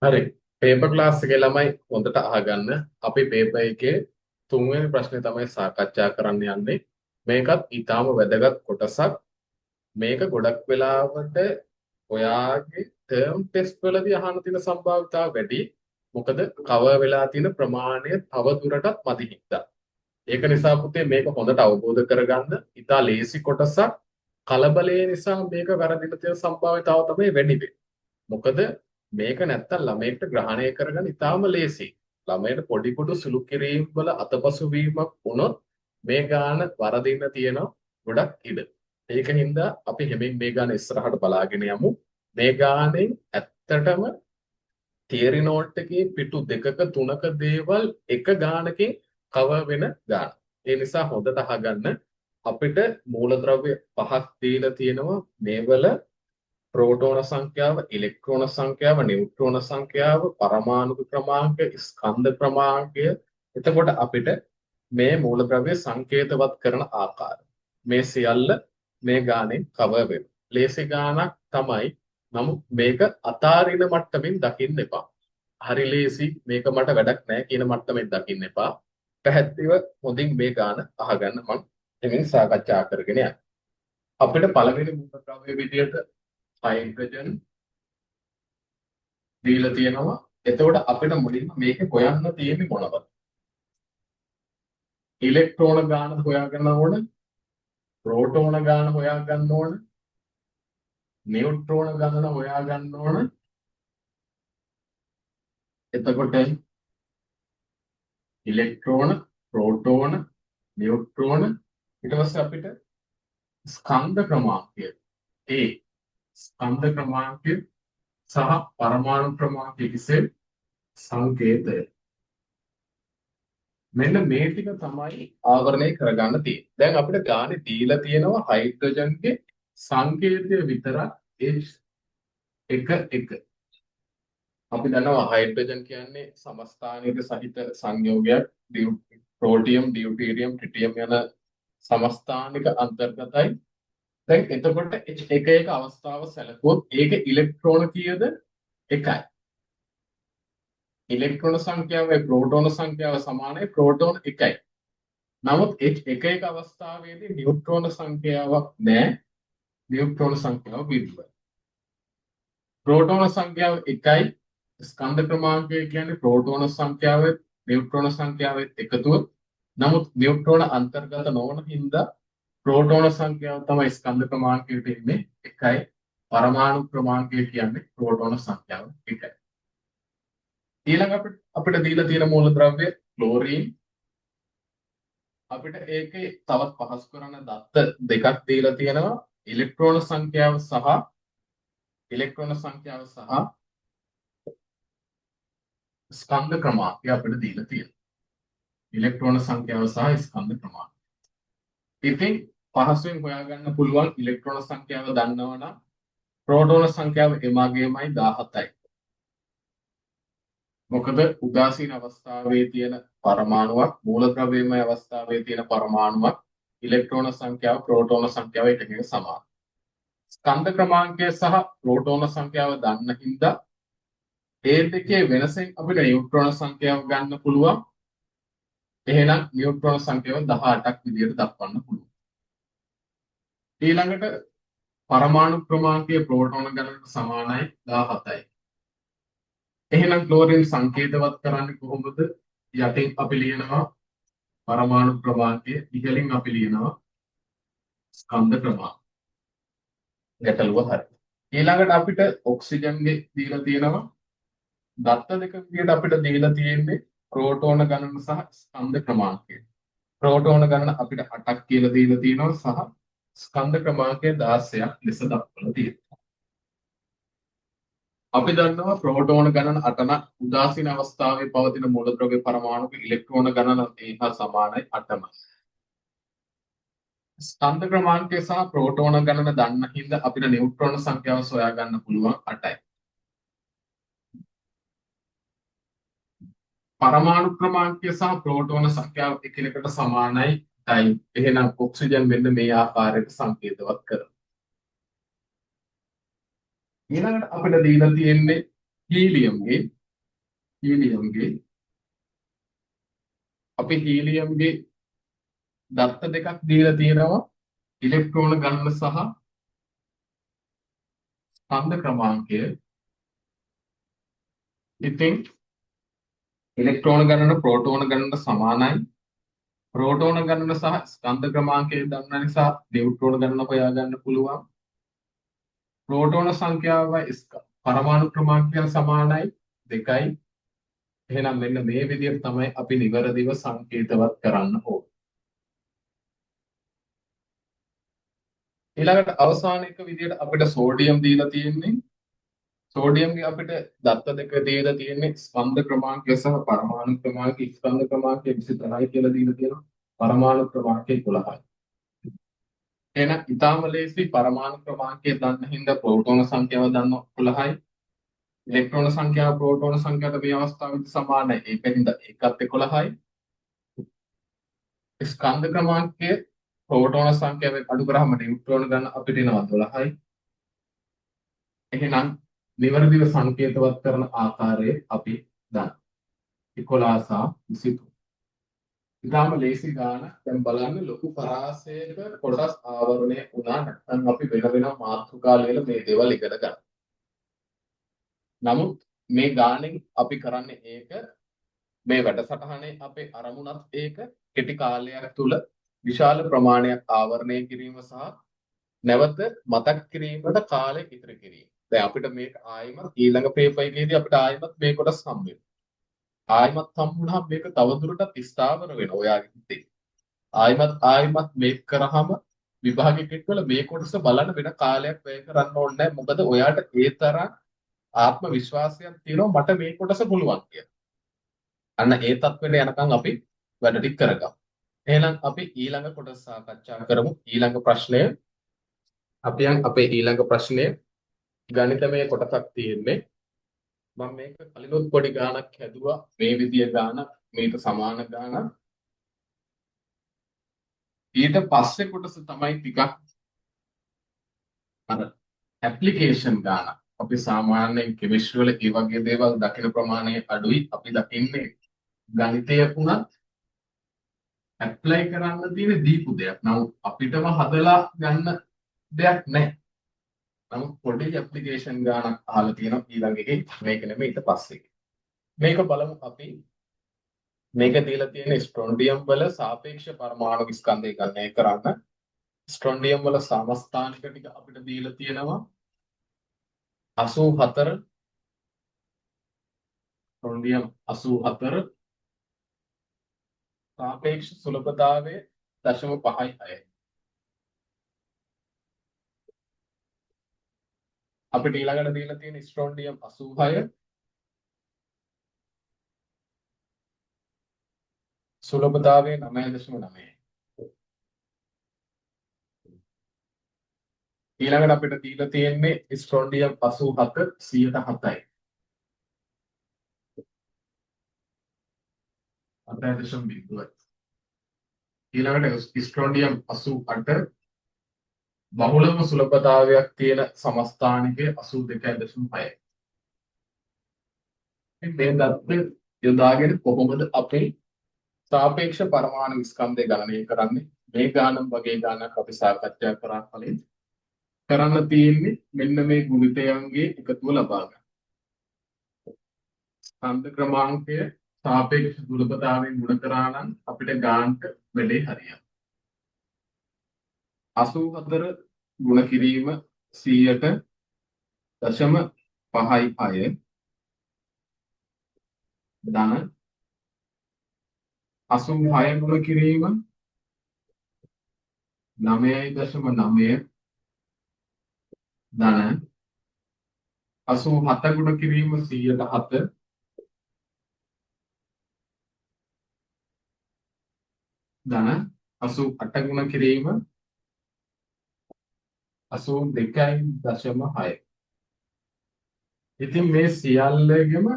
හරි. Paper class එකේ ළමයි හොඳට අහගන්න. අපි පේපර් එකේ තුන්වෙනි ප්‍රශ්නේ තමයි සාකච්ඡා කරන්න යන්නේ. මේකත් ඊටාම වැදගත් කොටසක්. මේක ගොඩක් වෙලාවට ඔයාගේ ටර්ම් ටෙස්ට් වලදී අහන්න තියෙන සම්භාවිතාව වැඩි. මොකද කවර් වෙලා තියෙන ප්‍රමාණය තව දුරටත් මදි හින්දා. ඒක නිසා පුතේ මේක හොඳට අවබෝධ කරගන්න. ඊටා ලේසි කොටසක්. කලබලයේ නිසා මේක වැරදිලා තියෙන සම්භාවිතාව තමයි වැඩි වෙන්නේ. මොකද මේක නැත්තම් ළමයට ග්‍රහණය කරගන්න ඉතාම ලේසි. ළමයට පොඩි පොඩු සුළු කිරීම් වල අතපසු වීමක් වුණොත් මේ ගාන වරදින්න තියෙන ගොඩක් ඉඩ. ඒකින්ද අපි හැමින් මේ ගාන ඉස්සරහට බලාගෙන යමු. මේ ගානෙන් ඇත්තටම තියරි නෝට් එකේ පිටු දෙකක තුනක දේවල් එක ගානකින් කවර් වෙන ගාන. ඒ නිසා හොඳට අහගන්න. අපිට මූලද්‍රව්‍ය පහක් දීලා තියෙනවා. මේවල ප්‍රෝටෝන සංඛ්‍යාව, ඉලෙක්ට්‍රෝන සංඛ්‍යාව, නියුට්‍රෝන සංඛ්‍යාව, පරමාණු ක්‍රමාංක, ස්කන්ධ ක්‍රමාංකය. එතකොට අපිට මේ මූලද්‍රව්‍ය සංකේතවත් කරන ආකාරය. මේ සියල්ල මේ ගානෙන් කවර් වෙනවා. ලේසි ගානක් තමයි. නමුත් මේක අතාරින මට්ටමින් දකින්න එපා. හරි ලේසි මේක මට වැඩක් නැහැ කියන මට්ටමින් දකින්න එපා. පැහැදිලිව හොඳින් මේ ගාන අහගන්න මම එමින් සාකච්ඡා කරගෙන යනවා. අපිට පළවෙනි මූලද්‍රව්‍ය විදියට හයිඩ්‍රජන් දීලා තියෙනවා. එතකොට අපිට මුලින්ම මේක හොයන්න තියෙන්නේ මොනවද? ඉලෙක්ට්‍රෝන ගාන හොයාගන්න ඕන, ප්‍රෝටෝන ගාන හොයාගන්න ඕන, නියුට්‍රෝන ගාන හොයාගන්න ඕන. එතකොට ඉලෙක්ට්‍රෝන, ප්‍රෝටෝන, නියුට්‍රෝන ඊට පස්සේ අපිට ස්කන්ධ ක්‍රමාංකය ඒ ස්කන්ධ ක්‍රමාංකය සහ පරමාණු ක්‍රමාංකය කිසේ සංකේතය. මෙන්න මේ ටික තමයි ආවරණය කරගන්න තියෙන්නේ. දැන් අපිට ගානේ දීලා තියෙනවා හයිඩ්‍රජන්ගේ සංකේතය විතරක් H1. අපි දන්නවා හයිඩ්‍රජන් කියන්නේ සමස්ථානික සහිත සංයෝගයක්. ප්‍රෝටියම්, ඩියුටීරියම්, ට්‍රිටියම් යන සමස්ථානික අන්තර්ගතයි. දැන් එතකොට එක එක අවස්ථාව සැලකුවොත් ඒක ඉලෙක්ට්‍රෝන කීයද? 1යි. ඉලෙක්ට්‍රෝන සංඛ්‍යාවයි ප්‍රෝටෝන සංඛ්‍යාව සමානයි. ප්‍රෝටෝන 1යි. නමුත් එක එක අවස්ථාවේදී නියුට්‍රෝන සංඛ්‍යාවක් නැහැ. නියුට්‍රෝන සංඛ්‍යාව බිඳුවයි. ප්‍රෝටෝන සංඛ්‍යාව 1යි. ස්කන්ධ ක්‍රමාංකය කියන්නේ ප්‍රෝටෝන සංඛ්‍යාවෙත් නියුට්‍රෝන සංඛ්‍යාවෙත් එකතුව. නමුත් නියුට්‍රෝන අන්තර්ගත නොවන හින්දා ප්‍රෝටෝන සංඛ්‍යාව තමයි ස්කන්ධ ක්‍රමාංකයට ඉන්නේ 1යි. පරමාණු ක්‍රමාංකය කියන්නේ ප්‍රෝටෝන සංඛ්‍යාව 1යි. ඊළඟ අපිට දීලා තියෙන මූලද්‍රව්‍ය ක්ලෝරීන්. අපිට ඒකේ තවත් පහසු කරන දත්ත දෙකක් දීලා තියෙනවා. ඉලෙක්ට්‍රෝන සංඛ්‍යාව සහ ස්කන්ධ ක්‍රමාංකය අපිට දීලා තියෙනවා. ඉලෙක්ට්‍රෝන සංඛ්‍යාව සහ ස්කන්ධ ක්‍රමාංකය. ඉතින් පහසුවෙන් හොයාගන්න පුළුවන් ඉලෙක්ට්‍රෝන සංඛ්‍යාව දන්නවනම් ප්‍රෝටෝන සංඛ්‍යාව එමාගේමයි 17යි. මොකද උදාසීන අවස්ථාවේ තියෙන පරමාණුවක් මූලද්‍රව්‍යමය අවස්ථාවේ තියෙන පරමාණුවක් ඉලෙක්ට්‍රෝන සංඛ්‍යාව ප්‍රෝටෝන සංඛ්‍යාව එකක සමානයි. ස්කන්ධ ක්‍රමාංකය සහ ප්‍රෝටෝන සංඛ්‍යාව දන්න හින්දා ඒ දෙකේ වෙනසෙන් අපිට නියුට්‍රෝන සංඛ්‍යාව ගන්න පුළුවන්. එහෙනම් නියුට්‍රෝන සංඛ්‍යාව 18ක් විදිහට දක්වන්න පුළුවන්. ඊළඟට පරමාණු ක්‍රමාංකය ප්‍රෝටෝන ගණනට සමානයි 17යි. එහෙනම් ක්ලෝරින් සංකේතවත් කරන්නේ කොහොමද? යටින් අපි ලියනවා පරමාණු ක්‍රමාංකය, ඉහළින් අපි ලියනවා ස්කන්ධ ක්‍රමාංකය. ගැටලුව හරි. ඊළඟට අපිට ඔක්සිජන්ගේ දීලා තියෙනවා දත්ත දෙක විදිහට අපිට දීලා තියෙන්නේ ප්‍රෝටෝන ගණන සහ ස්කන්ධ ක්‍රමාංකය. ප්‍රෝටෝන ගණන අපිට 8ක් කියලා දීලා තියෙනවා සහ ස්කන්ධ ක්‍රමාංකය 16ක් ලෙස දක්වලා තියෙනවා. අපි දන්නවා ප්‍රෝටෝන ගණන 8න උදාසීන අවස්ථාවේ පවතින මූලද්‍රව්‍ය පරමාණුක ඉලෙක්ට්‍රෝන ගණන ඒහා සමානයි 8ම. ස්කන්ධ ක්‍රමාංකය සහ ප්‍රෝටෝන ගණන දන්න හින්දා අපිට නියුට්‍රෝන සංඛ්‍යාව සොයා ගන්න පුළුවන් 8යි. පරමාණු ක්‍රමාංකය සහ ප්‍රෝටෝන සංඛ්‍යාව එකිනෙකට සමානයි 8යි. එහෙනම් ඔක්සිජන් මෙන්න මේ ආකාරයට සංකේතවත් කරනවා. ඊළඟට අපිට දීලා තියෙන්නේ හීලියම්ගේ හීලියම්ගේ අපි හීලියම්ගේ දත්ත දෙකක් දීලා තියෙනවා ඉලෙක්ට්‍රෝන ගණන සහ ස්කන්ධ ක්‍රමාංකය. ඉතින් ඉලෙක්ට්‍රෝන ගණන ප්‍රෝටෝන ගණනට සමානයි. ප්‍රෝටෝන ගණන සහ ස්කන්ධ ක්‍රමාංකය දන්න නිසා නියුට්‍රෝන ගණන හොයාගන්න පුළුවන්. ප්‍රෝටෝන සංඛ්‍යාවයි පරමාණු ක්‍රමාංකය සමානයි 2යි. එහෙනම් මෙන්න මේ විදිහට තමයි අපි නිවැරදිව සංකේතවත් කරන්න ඕනේ. ඊළඟට අවසාන එක විදිහට අපිට සෝඩියම් දීලා තියෙන්නේ. සෝඩියම්ගේ අපිට දත්ත දෙක දීලා තියෙන්නේ ස්කන්ධ ක්‍රමාංකය සහ පරමාණු ක්‍රමාංකය. ස්කන්ධ ක්‍රමාංකය 23යි කියලා දීලා තියෙනවා. පරමාණු ක්‍රමාංකය 11යි. එහෙනම් ඊටාම ලේසි පරමාණු ක්‍රමාංකය දන්න හින්දා ප්‍රෝටෝන සංඛ්‍යාව දන්න 11යි. ඉලෙක්ට්‍රෝන සංඛ්‍යාව ප්‍රෝටෝන සංඛ්‍යාවට මේ අවස්ථාවේදී සමානයි. ඒකින්ද එකත් 11යි. ස්කන්ධ ක්‍රමාංකය ප්‍රෝටෝන සංඛ්‍යාවෙන් අඩු කරාම නියුට්‍රෝන ගන්න අපිට එනවා 12යි. එහෙනම් නිවැරදිව සංකේතවත් කරන ආකාරය අපි දන්නවා. 11 සහ 23. ඊටාම ලේසි ගාන. දැන් බලන්න ලොකු පරාසයක කොටස් ආවරණය වුණා නැත්නම් අපි වෙන වෙනම මාතෘකා ලියලා මේ දේවල් ඉගෙන ගන්න. නමුත් මේ ගානෙන් අපි කරන්නේ ඒක මේ වැඩසටහනේ අපේ අරමුණත් ඒක කෙටි කාලයක් තුල විශාල ප්‍රමාණයක් ආවරණය කිරීම සහ නැවත මතක් කිරීමට කාලය ඉතිරි කිරීම. දැන් අපිට මේක ආයිමත් ඊළඟ පේපර් එකේදී අපිට ආයිමත් මේ කොටස් හම්බ වෙනවා. ආයිමත් හම්බුනහම මේක තවදුරටත් ස්ථාවර වෙනවා ඔයාගේ හිතේ. ආයිමත් මේක කරාම විභාගයකට වල මේ කොටස බලන්න වෙන කාලයක් වැය කරන්න ඕනේ නැහැ. මොකද ඔයාට ඒ තරම් ආත්ම විශ්වාසයක් තියෙනවා මට මේ කොටස පුළුවන් කියලා. අන්න ඒ තත්ත්වෙට යනකම් අපි වැඩ ටික කරගමු. එහෙනම් අපි ඊළඟ කොටස සාකච්ඡා කරමු. ඊළඟ ප්‍රශ්නය අපි අපේ ඊළඟ ප්‍රශ්නය ගණිතමය කොටසක් තියෙන්නේ. මම මේක කලිනුත් පොඩි ගාණක් හැදුවා. මේ විදිය ගාණක් මේක සමාන ගාණක්. ඊට පස්සේ කොටස තමයි ටිකක් අර ඇප්ලිකේෂන් ගාණක්. අපි සාමාන්‍යයෙන් කෙමිස්ට්‍රි වල ඒ වගේ දේවල් දකින ප්‍රමාණය අඩුයි. අපි දකින්නේ ගණිතය වුණත් ඇප්ලයි කරන්න තියෙන දීපු දෙයක්. නමුත් අපිටම හදලා ගන්න දෙයක් නැහැ. නමුත් පොඩි ඇප්ලිකේෂන් ගානක් අහලා තියෙනවා ඊළඟ එකේ. මේක නෙමෙයි ඊට පස්සේ. මේක බලමු අපි. මේක දීලා තියෙන ස්ට්‍රොන්ඩියම් වල සාපේක්ෂ පරමාණු ස්කන්ධය ගණනය කරන්න. ස්ට්‍රොන්ඩියම් වල සමස්ථානික ටික අපිට දීලා තියෙනවා 84. ස්ට්‍රොන්ඩියම් 84 සාපේක්ෂ සුලභතාවය 0.56. අපිට ඊළඟට දීලා තියෙන ස්ට්‍රොන්ඩියම් 86 සුලභතාවය 9.9. ඊළඟට අපිට දීලා තියෙන්නේ ස්ට්‍රොන්ඩියම් 87 107යි. 8.0. ඊළඟට ස්ට්‍රොන්ඩියම් 88 බහුලම සුලභතාවයක් තියෙන සමස්ථානිකය 82.6. මේ දත්ත යොදාගෙන කොහොමද අපේ සාපේක්ෂ පරමාණු ස්කන්ධය ගණනය කරන්නේ? මේ ගානම් වගේ ගානක් අපි සාකච්ඡා කරා කලින්. කරන්න තියෙන්නේ මෙන්න මේ ගුණිතයන්ගේ එකතුව ලබා ගන්න. ස්කන්ධ ක්‍රමාංකය සාපේක්ෂ සුලභතාවයෙන් ගුණ කරා නම් අපිට ගානට වැඩේ හරියනවා. 84 ගුණ කිරීම 100.56 ධන 86 ගුණ කිරීම 9.9 ධන 87 ගුණ කිරීම 107 ධන 88 ගුණ කිරීම 82.6. ඉතින් මේ සියල්ලගෙම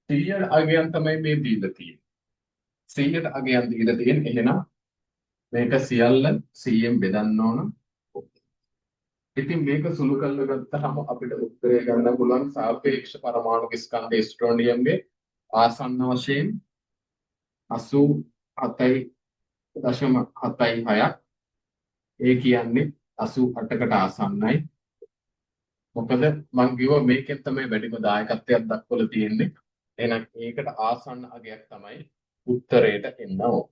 100 අගයන් තමයි මේ දීලා තියෙන්නේ. 100ට අගයන් දීලා තියෙන්නේ. එහෙනම් මේක සියල්ල 100ෙන් බෙදන්න ඕන. ඉතින් මේක සුළු කරලා ගත්තාම අපිට උත්තරය ගන්න පුළුවන් සාපේක්ෂ පරමාණු ස්කන්ධ ස්ට්‍රෝන්ඩියම්ගේ ආසන්න වශයෙන් 87.76ක්. ඒ කියන්නේ 88කට ආසන්නයි. මොකද මම කිව්වා මේකෙන් තමයි වැඩිම දායකත්වයක් දක්වලා තියෙන්නේ. එහෙනම් ඒකට ආසන්න අගයක් තමයි උත්තරයට එන්න ඕන.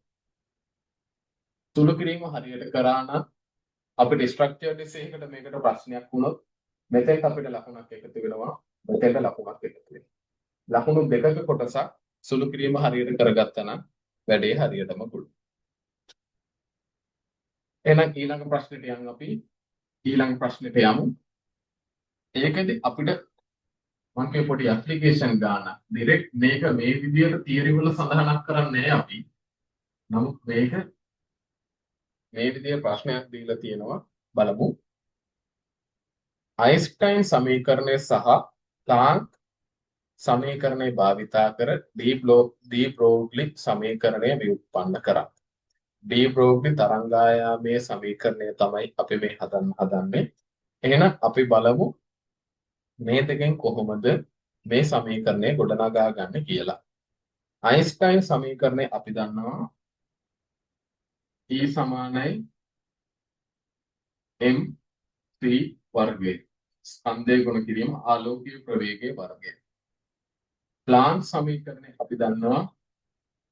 සුළු කිරීම හරියට කරා නම් අපිට ස්ට්‍රක්චර් ඩිස් එකකට මේකට ප්‍රශ්නයක් වුණොත් මෙතෙන්ට අපිට ලකුණක් එකතු වෙනවා. මෙතෙන්ට ලකුණක් එකතු වෙනවා. ලකුණු දෙකක කොටසක් සුළු කිරීම හරියට කරගත්තා නම් වැඩේ හරියටම පුළුවන්. එහෙනම් ඊළඟ ප්‍රශ්නෙට යන්න අපි ඊළඟ ප්‍රශ්නෙට යමු. ඒකෙදි අපිට මම කිය පොඩි ඇප්ලිකේෂන් ගන්න. ඩිරෙක්ට් මේක මේ විදියට තියරි වල සඳහනක් කරන්නේ අපි. නමුත් මේක මේ විදිය ප්‍රශ්නයක් දීලා තියෙනවා බලමු. අයින්ස්ටයින් සමීකරණය සහ ප්ලාන්ක් සමීකරණය භාවිතා කර डी බ්‍රෝග්ලි සමීකරණය ව්‍යුත්පන්න කරා. डी බ්‍රෝග්ලි තරංගායාමයේ සමීකරණය තමයි අපි මේ හදන්නේ. එහෙනම් අපි බලමු මේ දෙකෙන් කොහොමද මේ සමීකරණය ගොඩනගා ගන්න කියලා. අයින්ස්ටයින් සමීකරණය අපි දන්නවා E සමානයි mc වර්ගය. ස්කන්ධය ගුණ කිරීම ආලෝකීය ප්‍රවේගයේ වර්ගය. ප්ලාන්ක් සමීකරණය අපි දන්නවා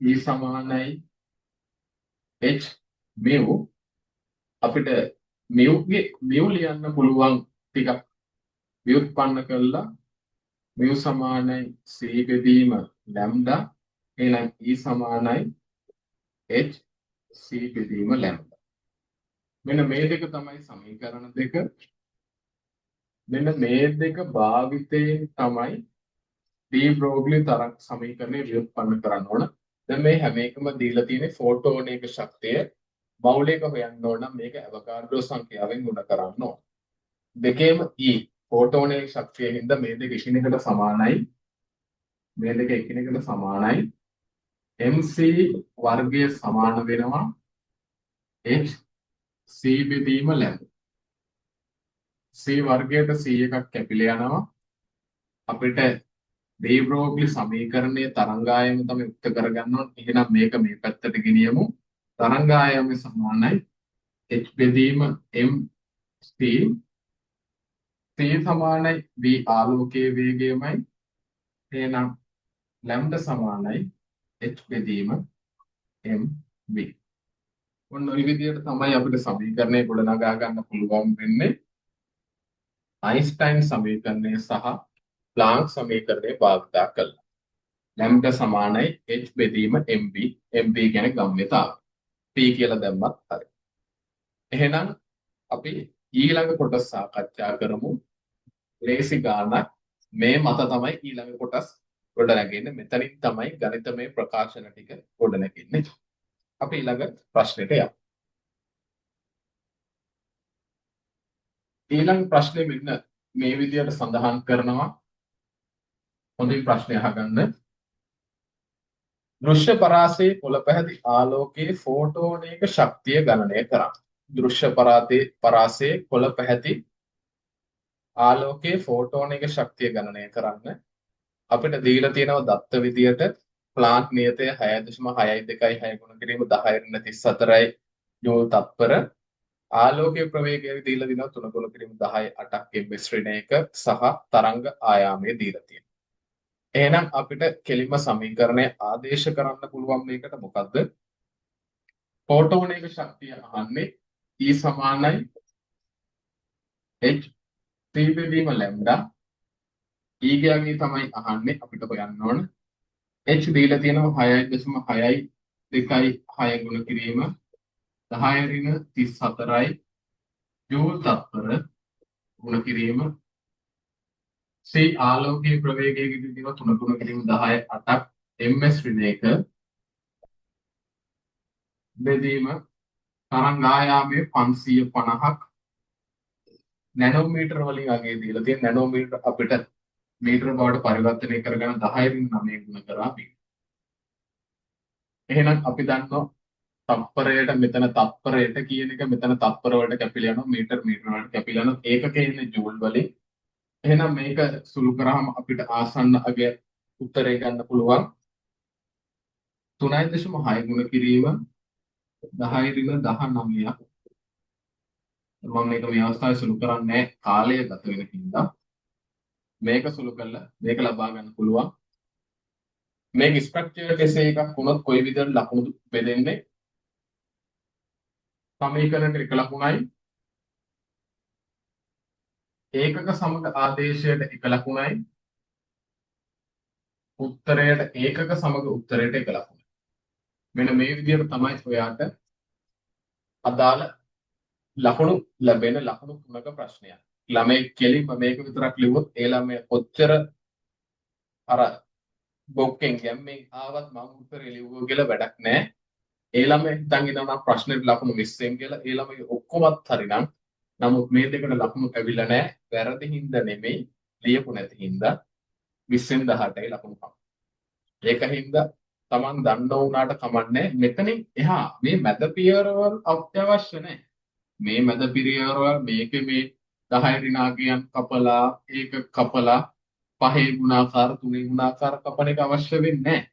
E සමානයි h mu. අපිට mu ලියන්න පුළුවන් ටිකක් ව්‍යුත්පන්න කළා. mu සමානයි c බෙදීම ලැම්ඩා. එහෙනම් E සමානයි h c බෙදීම ලැම්ඩා. මෙන්න මේ දෙක තමයි සමීකරණ දෙක. මෙන්න මේ දෙක භාවිතයෙන් තමයි डी බ්‍රෝග්ලි තරංග සමීකරණය ව්‍යුත්පන්න කරන්න ඕන. දැන් මේ හැම එකම දීලා තියෙන්නේ ෆෝටෝනික ශක්තිය මෞලික හොයන්න ඕන නම් මේක අවකාඩ්‍රෝ සංඛ්‍යාවෙන් ගුණ කරන්න ඕන. දෙකේම E ෆෝටෝනික ශක්තිය හින්දා මේ දෙක එකිනෙකට සමානයි. මේ දෙක එකිනෙකට සමානයි. mc වර්ගය සමාන වෙනවා h c බෙදීම ලැබෙනවා. c වර්ගයට c එකක් කැපිලා යනවා. අපිට डी බ්‍රෝග්ලි සමීකරණයේ තරංගායම තමයි උත්තර කරගන්න ඕනේ. එහෙනම් මේක මේ පැත්තට ගෙනියමු. තරංගායම සමානයි h බෙදීම m c. c සමානයි v ආලෝකයේ වේගයමයි. එහෙනම් ලැම්ඩා සමානයි h බෙදීම m v. ඔන්න ඔය විදිහට තමයි අපිට සමීකරණය ගොඩනගා ගන්න පුළුවන් වෙන්නේ. අයින්ස්ටයින් සමීකරණය සහ ප්ලාන්ක් සමීකරණය භාවිතා කළා. ලැම්ඩා සමානයි h බෙදීම mv. mv කියන්නේ ගම්‍යතාවය. p කියලා දැම්මත් හරි. එහෙනම් අපි ඊළඟ කොටස සාකච්ඡා කරමු. ලේසි ගානක් මේ මත තමයි ඊළඟ කොටස් ගොඩනගන්නේ. මෙතනින් තමයි ගණිතමය ප්‍රකාශන ටික ගොඩනගන්නේ. අපි ඊළඟ ප්‍රශ්නෙට යමු. ඊළඟ ප්‍රශ්නේ මෙන්න මේ විදිහට සඳහන් කරනවා. හොඳින් ප්‍රශ්නය අහගන්න. දෘශ්‍ය පරාසයේ කොළ පැහැති ආලෝකයේ ෆෝටෝනික ශක්තිය ගණනය කරන්න. දෘශ්‍ය පරාසයේ කොළ පැහැති ආලෝකයේ ෆෝටෝනික ශක්තිය ගණනය කරන්න. අපිට දීලා තියෙනවා දත්ත විදියට ප්ලාන්ක් නියතය 6.626 ගුණ කිරීම 10 ජූල් තත්පර. ආලෝකයේ ප්‍රවේගය දීලා දිනවා 3 ගුණ කිරීම 10.8ක් ms ඍණයක සහ තරංග ආයාමය දීලා තියෙනවා. එහෙනම් අපිට කෙලින්ම සමීකරණය ආදේශ කරන්න පුළුවන් මේකට මොකද්ද? ෆෝටෝනික ශක්තිය අහන්නේ E සමානයි h c බෙදීම ලැම්ඩා. E ගාමී තමයි අහන්නේ අපිට හොයන්න ඕන. h දීලා තියෙනවා 6.626 ගුණ කිරීම 10 ජූල් තත්පර ගුණ කිරීම c ආලෝකයේ ප්‍රවේගයේ දිනවා 3 ගුණ කිරීම 10.8ක් ms ඍණයක බෙදීම තරංග ආයාමයේ 550ක් නැනෝමීටර වලින් අගේ දීලා තියෙන නැනෝමීටර අපිට මීටර බවට පරිවර්තනය කරගෙන 10 න් 9 ගුණ කරා. එහෙනම් අපි දන්නවා තප්පරයට මෙතන තප්පරයට කියන එක මෙතන තප්පර වලට කැපිලා යනවා මීටර වලට කැපිලා යනවා ඒකකේ ඉන්නේ ජූල් වලින්. එහෙනම් මේක සුළු කරාම අපිට ආසන්න අගය උත්තරේ ගන්න පුළුවන් 3.6 ගුණ කිරීම 10 ඍණ 19ක්. මම මේක මේ අවස්ථාවේ සුළු කරන්නේ කාලය ගත වෙන හින්දා මේක සුළු කළා මේක ලබා ගන්න පුළුවන්. මේක ස්ට්‍රක්චර් කෙසේ එකක් වුණොත් කොයි විදිහට ලකුණු බෙදෙන්නේ සමීකරණයට එක ලකුණයි ඒකක සමග ආදේශයට එක ලකුණයි උත්තරයට ඒකක සමග උත්තරයට එක ලකුණයි. මෙන්න මේ විදිහට තමයි ඔයාට අදාළ ලකුණු ලැබෙන ලකුණු තුනක ප්‍රශ්නයක්. ළමයි කෙලින්ම මේක විතරක් ලිව්වොත් ඒ ළමයා කොච්චර අර බොක්කෙන් ගැම්මෙන් ආවත් මම උත්තරේ ලිව්වෝ කියලා වැඩක් නැහැ. ඒ ළමයා හිතන් ඉන්නවා නම් ප්‍රශ්නෙට ලකුණු 20න් කියලා. ඒ ළමයි ඔක්කොමත් හරිනම් නමුත් මේ දෙකට ලකුණු ඇවිල්ලා නැහැ. වැරදි හින්දා නෙමෙයි ලියපු නැති හින්දා 20න් 18යි ලකුණු පහ. ඒකින්ද Taman දන්න වුණාට කමන්නේ මෙතනින් එහා මේ මැද පියවරවල් අවශ්‍ය නැහැ. මේ මැද පියවරවල් මේකේ මේ 10 ඍණාගයන් කපලා ඒක කපලා 5 ගුණාකාර 3 ගුණාකාර කපන එක අවශ්‍ය වෙන්නේ නැහැ.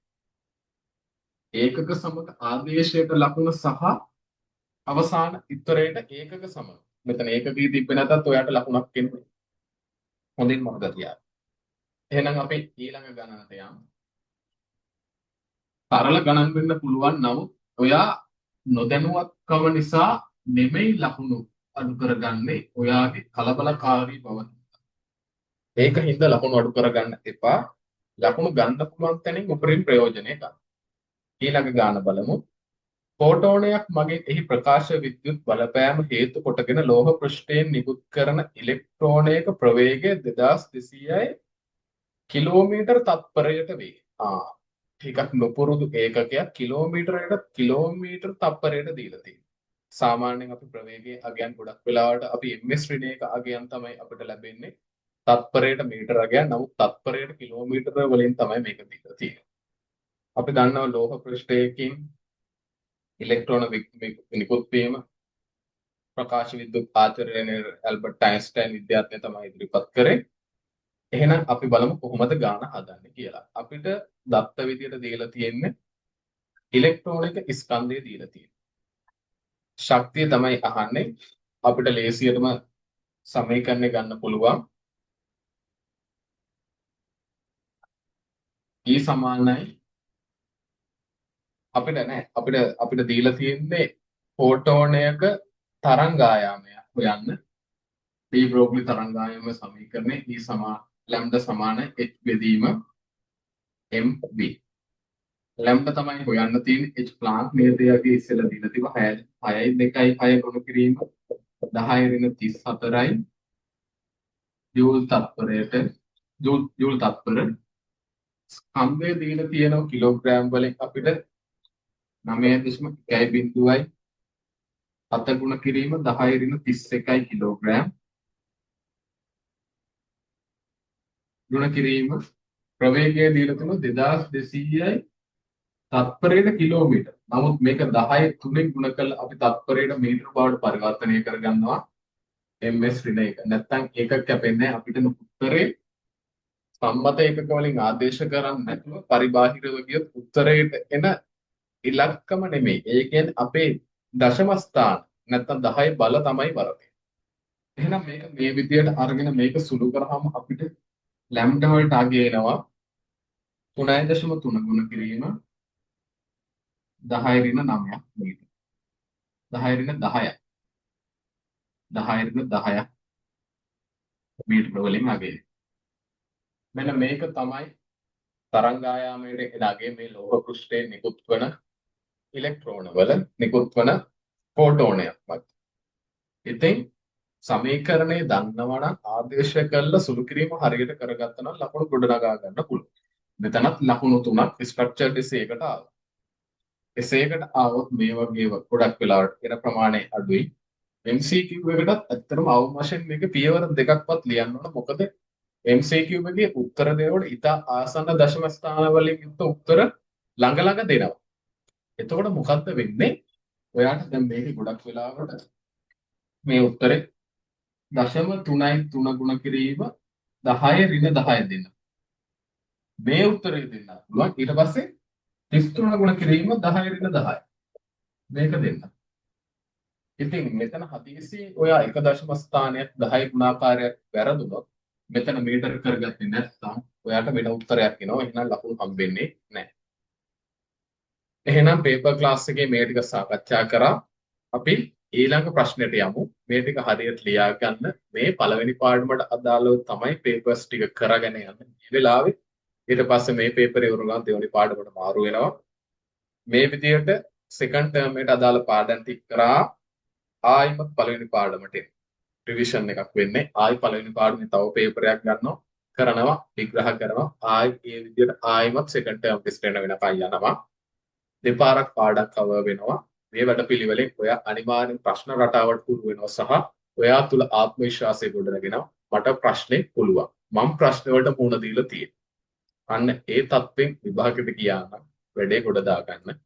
ඒකක සමග ආදේශයට ලකුණ සහ අවසාන උත්තරයට ඒකක සමග. මෙතන ඒකකී තිබ්බ නැතත් ඔයාට ලකුණක් එන්නේ. හොඳින් මතක තියාගන්න. එහෙනම් අපි ඊළඟ ගණනට යමු. සරල ගණන් වෙන්න පුළුවන් නමුත් ඔයා නොදැනුවත්කම නිසා නෙමෙයි ලකුණු අඩු කරගන්නේ ඔයාගේ කලබලකාරී බව. ඒකින්ද ලකුණු අඩු කරගන්න එපා. ලකුණු ගන්න පුළුවන් තැනින් උපරිම ප්‍රයෝජනය ගන්න. ඊළඟ ගාන බලමු. ෆෝටෝනයක් මගින් එහි ප්‍රකාශ විද්‍යුත් බලපෑම හේතු කොටගෙන ලෝහ පෘෂ්ඨයෙන් නිකුත් කරන ඉලෙක්ට්‍රෝනයක ප්‍රවේගය 2200යි කිලෝමීටර් තත්පරයට වේ. ටිකක් නොපුරුදු ඒකකයක් කිලෝමීටර් තප්පරයට දීලා තියෙනවා. සාමාන්‍යයෙන් අපි ප්‍රවේගයේ අගයන් ගොඩක් වෙලාවට අපි ms ශ්‍රේණියක අගයන් තමයි අපිට ලැබෙන්නේ. තත්පරයට මීටර අගයන් නමුත් තත්පරයට කිලෝමීටර වලින් තමයි මේක දීලා තියෙන්නේ. අපි දන්නවා ලෝහ පෘෂ්ඨයකින් ඉලෙක්ට්‍රෝන නිකුත් වීම ප්‍රකාශ විද්‍යුත් ආචරණය ඇල්බර්ට් අයින්ස්ටයින් විද්‍යාඥයා තමයි ඉදිරිපත් කරේ. එහෙනම් අපි බලමු කොහොමද ගාන හදන්නේ කියලා. අපිට දත්ත විදියට දීලා තියෙන්නේ ඉලෙක්ට්‍රෝනික ස්කන්ධය දීලා තියෙනවා. ශක්තිය තමයි අහන්නේ. අපිට ලේසියටම සමීකරණය ගන්න පුළුවන්. E සමානයි අපිට දීලා තියෙන්නේ ෆෝටෝනයක තරංගායාමය හොයන්න. ඩී බ්‍රෝග්ලි තරංගායාම සමීකරණය E සමාන ලැම්ඩා සමාන h බෙදීම mv. ලැම්ඩා තමයි හොයන්න තියෙන්නේ h ප්ලාන්ක් නියතයගේ ඉස්සෙල්ලා දීලා තිබ්බ 6යි 2යි 6 ගුණ කිරීම 10 ඍණ 34යි ජූල් තත්පරයට ජූල් තත්පර ස්කන්ධය දීලා තියෙනවා කිලෝග්‍රෑම් වලින් අපිට 9.1යි 7 ගුණ කිරීම 10 ඍණ 31යි කිලෝග්‍රෑම් ගුණ කිරීම ප්‍රවේගය දීලා තියෙනවා 2200යි තත්පරයට කිලෝමීටර්. නමුත් මේක 10 3ෙන් ගුණ කළා අපි තත්පරයට මීටර බවට පරිවර්තනය කරගන්නවා ms ඍණ එක. නැත්තම් ඒකක් කැපෙන්නේ අපිට උත්තරේ සම්මත ඒකක වලින් ආදේශ කරන්නේ නැතුව පරිබාහිරව ගියොත් උත්තරයට එන ඉලක්කම නෙමෙයි. ඒ කියන්නේ අපේ දශම ස්ථාන නැත්තම් 10 බල තමයි වරදේ. එහෙනම් මේක මේ විදියට අරගෙන මේක සුළු කරාම අපිට ලැම්ඩා වලට අගය එනවා 3.3 ගුණ කිරීම 10 ඍණ 9ක් මීටර. 10 ඍණ 10ක් 10 ඍණ 10ක් මීටර වලින් අගය. මෙන්න මේක තමයි තරංගායාමයේ එන අගය මේ ලෝහ පෘෂ්ඨයෙන් නිකුත් වන ඉලෙක්ට්‍රෝන වල නිකුත් වන ෆෝටෝනයක් මත. ඉතින් සමීකරණය දන්නවා නම් ආදේශ කළ සුළු කිරීම හරියට කරගත්තා නම් ලකුණු ගොඩනගා ගන්න පුළුවන්. මෙතනත් ලකුණු තුනක් ස්ට්‍රක්චර්ඩ් එසේකට ආවා. එසේකට ආවොත් මේ වගේ ගොඩක් වෙලාවට එන ප්‍රමාණය අඩුයි. MCQ එකටත් ඇත්තටම අවම වශයෙන් මේක පියවර දෙකක්වත් ලියන්න ඕන. මොකද MCQ එකේ උත්තර දෙනකොට ඉතා ආසන්න දශම ස්ථාන වලින් යුක්ත උත්තර ළඟ ළඟ දෙනවා. එතකොට මොකද්ද වෙන්නේ? ඔයාට දැන් මේක ගොඩක් වෙලාවට මේ උත්තරේ 0.3 ගුණ කිරීම 10 ඍණ 10 දෙන්න. මේ උත්තරේ දෙන්න පුළුවන්. ඊට පස්සේ 33 ගුණ කිරීම 10 ඍණ 10. මේක දෙන්න. ඉතින් මෙතන හදිසි ඔයා එක දශම ස්ථානයක් 10 ගුණාකාරයක් වැරදුනොත් මෙතන මීටර කරගත්තේ නැත්නම් ඔයාට වෙන උත්තරයක් එනවා. එහෙනම් ලකුණු හම්බෙන්නේ නැහැ. එහෙනම් පේපර් ක්ලාස් එකේ මේ ටික සාකච්ඡා කරා. අපි ඊළඟ ප්‍රශ්නෙට යමු. මේ ටික හරියට ලියා ගන්න. මේ පළවෙනි පාඩමට අදාළව තමයි පේපර්ස් ටික කරගෙන යන්නේ. මේ වෙලාවේ ඊට පස්සේ මේ පේපරේ ඉවර වුණාම දෙවෙනි පාඩමට මාරු වෙනවා. මේ විදිහට සෙකන්ඩ් ටර්ම් එකට අදාළ පාඩම් ටික කරා ආයිමත් පළවෙනි පාඩමට රිවිෂන් එකක් වෙන්නේ. ආයි පළවෙනි පාඩමේ තව පේපරයක් ගන්නවා, කරනවා, විග්‍රහ කරනවා. ආයි මේ විදිහට ආයිමත් සෙකන්ඩ් ටර්ම් ටෙස්ට් එක වෙනකන් යනවා. දෙපාරක් පාඩම් කවර් වෙනවා. මේ වැඩපිළිවෙලෙන් ඔයා අනිවාර්යෙන් ප්‍රශ්න රටාවට පුරු වෙනවා සහ ඔයා තුල ආත්ම විශ්වාසය ගොඩනගෙනවා. මට ප්‍රශ්නේ පුළුවන්. මම ප්‍රශ්න වලට මුහුණ දීලා තියෙනවා. අන්න ඒ තත්ත්වෙන් විභාගෙට ගියා නම් වැඩේ ගොඩ දා ගන්න